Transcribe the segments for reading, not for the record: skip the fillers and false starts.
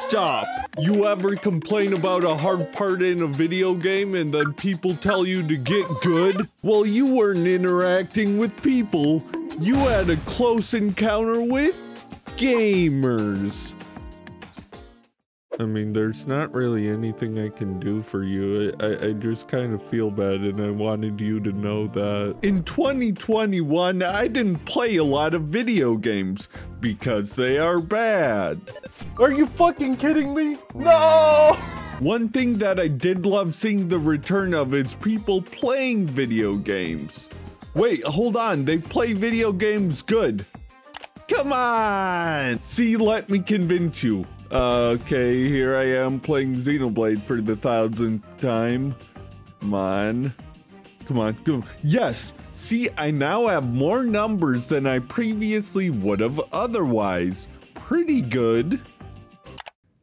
stop. You ever complain about a hard part in a video game and then people tell you to get good? Well, you weren't interacting with people. You had a close encounter with gamers. I mean, there's not really anything I can do for you. I just kind of feel bad and I wanted you to know that. In 2021, I didn't play a lot of video games because they are bad. Are you fucking kidding me? No! One thing that I did love seeing the return of is people playing video games. Wait, hold on, they play video games good. Come on! See, let me convince you. Okay, here I am playing Xenoblade for the 1000th time. Come on. Come on, come on. Yes! See, I now have more numbers than I previously would have otherwise. Pretty good.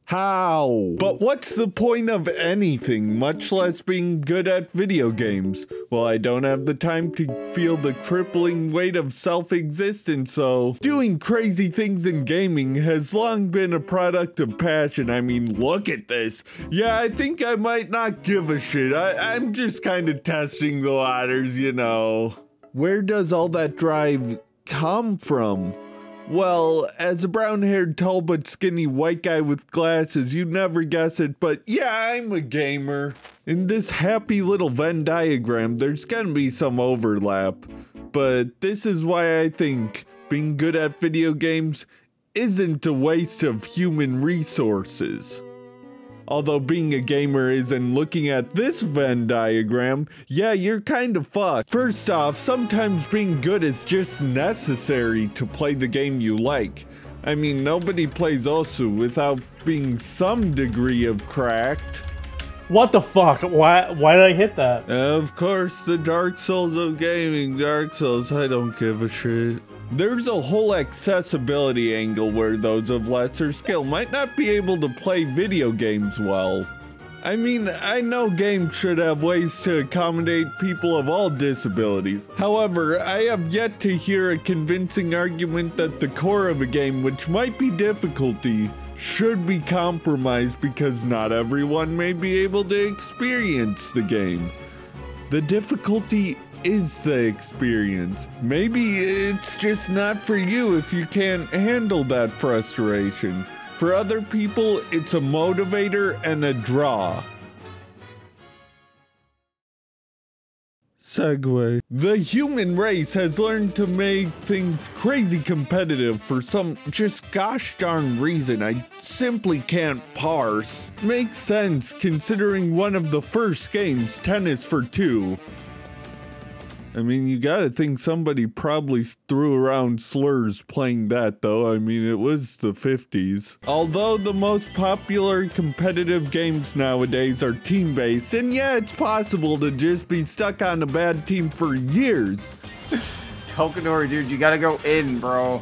How? But what's the point of anything, much less being good at video games? Well, I don't have the time to feel the crippling weight of self-existence, so doing crazy things in gaming has long been a product of passion. I mean, look at this. Yeah, I think I might not give a shit. I'm just kind of testing the waters, you know. Where does all that drive come from? Well, as a brown-haired, tall but skinny white guy with glasses, you'd never guess it, but yeah, I'm a gamer. In this happy little Venn diagram, there's gonna be some overlap. But this is why I think being good at video games isn't a waste of human resources. Although being a gamer isn't looking at this Venn diagram, yeah, you're kind of fucked. First off, sometimes being good is just necessary to play the game you like. I mean, nobody plays Osu without being some degree of cracked. What the fuck? Why did I hit that? Of course, the Dark Souls of gaming. Dark Souls, I don't give a shit. There's a whole accessibility angle where those of lesser skill might not be able to play video games well. I mean, I know games should have ways to accommodate people of all disabilities. However, I have yet to hear a convincing argument that the core of a game, which might be difficulty, should be compromised because not everyone may be able to experience the game. The difficulty is the experience. Maybe it's just not for you if you can't handle that frustration. For other people, it's a motivator and a draw. Segue. The human race has learned to make things crazy competitive for some just gosh darn reason I simply can't parse. Makes sense considering one of the first games, Tennis for Two. I mean, you gotta think somebody probably threw around slurs playing that, though. I mean, it was the 50s. Although the most popular competitive games nowadays are team-based, and yeah, it's possible to just be stuck on a bad team for years. Kelkador, dude, you gotta go in, bro.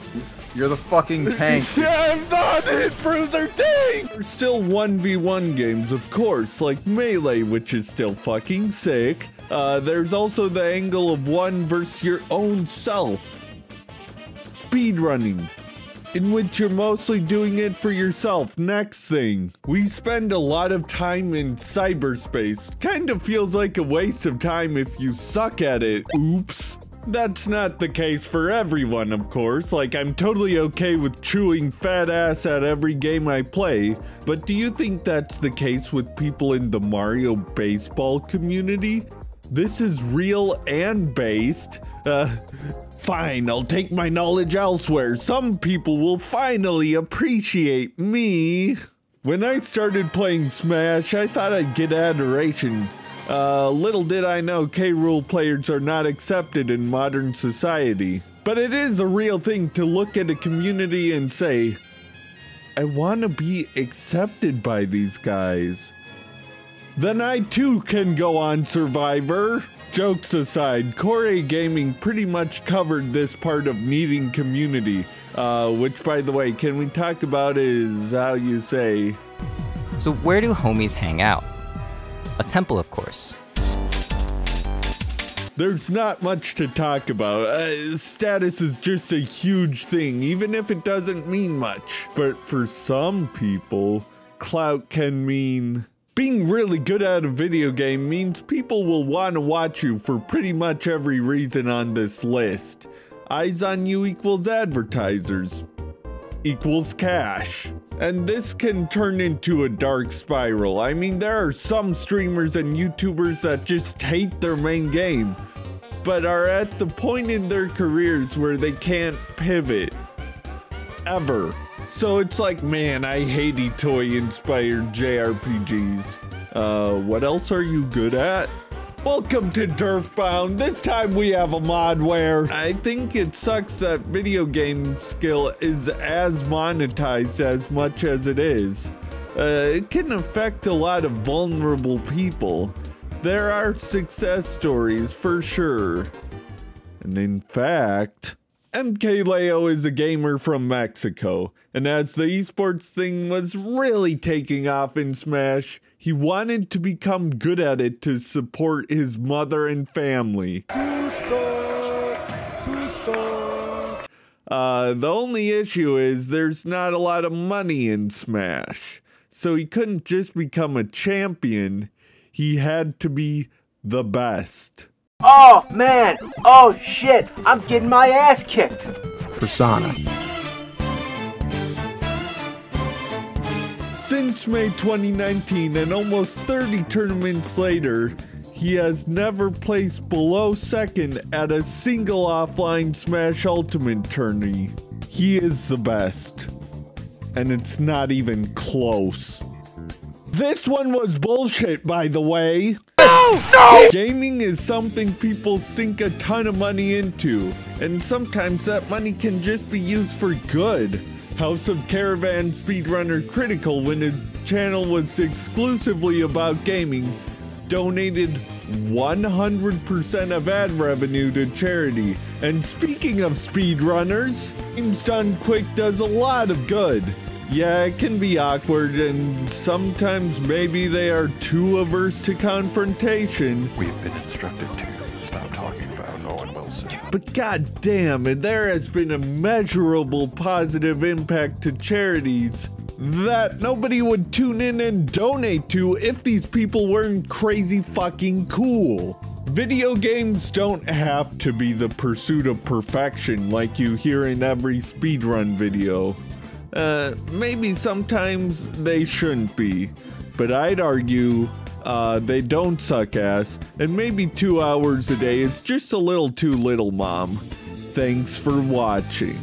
You're the fucking tank. Yeah, I'm not it, Bruiser Tank! There's still 1v1 games, of course, like Melee, which is still fucking sick. There's also the angle of one versus your own self. Speedrunning, in which you're mostly doing it for yourself. Next thing, we spend a lot of time in cyberspace. Kind of feels like a waste of time if you suck at it. Oops. That's not the case for everyone, of course. Like, I'm totally okay with chewing fat ass at every game I play, but do you think that's the case with people in the Mario baseball community? This is real and based. Fine, I'll take my knowledge elsewhere. Some people will finally appreciate me. When I started playing Smash, I thought I'd get adoration. Little did I know K-Rool players are not accepted in modern society. But it is a real thing to look at a community and say, I want to be accepted by these guys. Then I too can go on Survivor. Jokes aside, Core A Gaming pretty much covered this part of needing community. Which, by the way, can we talk about is how you say. So where do homies hang out? A temple, of course. There's not much to talk about. Status is just a huge thing, even if it doesn't mean much. But for some people, clout can mean. Being really good at a video game means people will want to watch you for pretty much every reason on this list. Eyes on you equals advertisers, equals cash. And this can turn into a dark spiral. I mean, there are some streamers and YouTubers that just hate their main game, but are at the point in their careers where they can't pivot. Ever. So it's like, man, I hate toy-inspired JRPGs. What else are you good at? Welcome to Durfbound. This time we have a mod where I think it sucks that video game skill is as monetized as much as it is. It can affect a lot of vulnerable people. There are success stories for sure. And in fact, mkleo is a gamer from Mexico, and as the esports thing was really taking off in Smash, he wanted to become good at it to support his mother and family. The only issue is there's not a lot of money in Smash, so he couldn't just become a champion, he had to be the best. Oh man, oh shit, I'm getting my ass kicked. Persona. Since May 2019 and almost 30 tournaments later, he has never placed below second at a single offline Smash Ultimate tourney. He is the best. And it's not even close. This one was bullshit, by the way. No! Gaming is something people sink a ton of money into, and sometimes that money can just be used for good. House of Caravan Speedrunner Critical, when his channel was exclusively about gaming, donated 100% of ad revenue to charity. And speaking of speedrunners, Games Done Quick does a lot of good. Yeah, it can be awkward, and sometimes maybe they are too averse to confrontation. We've been instructed to stop talking about Owen Wilson. But goddamn, there has been a measurable positive impact to charities that nobody would tune in and donate to if these people weren't crazy fucking cool. Video games don't have to be the pursuit of perfection like you hear in every speedrun video. Maybe sometimes they shouldn't be, but I'd argue they don't suck ass, and maybe 2 hours a day is just a little too little, Mom. Thanks for watching.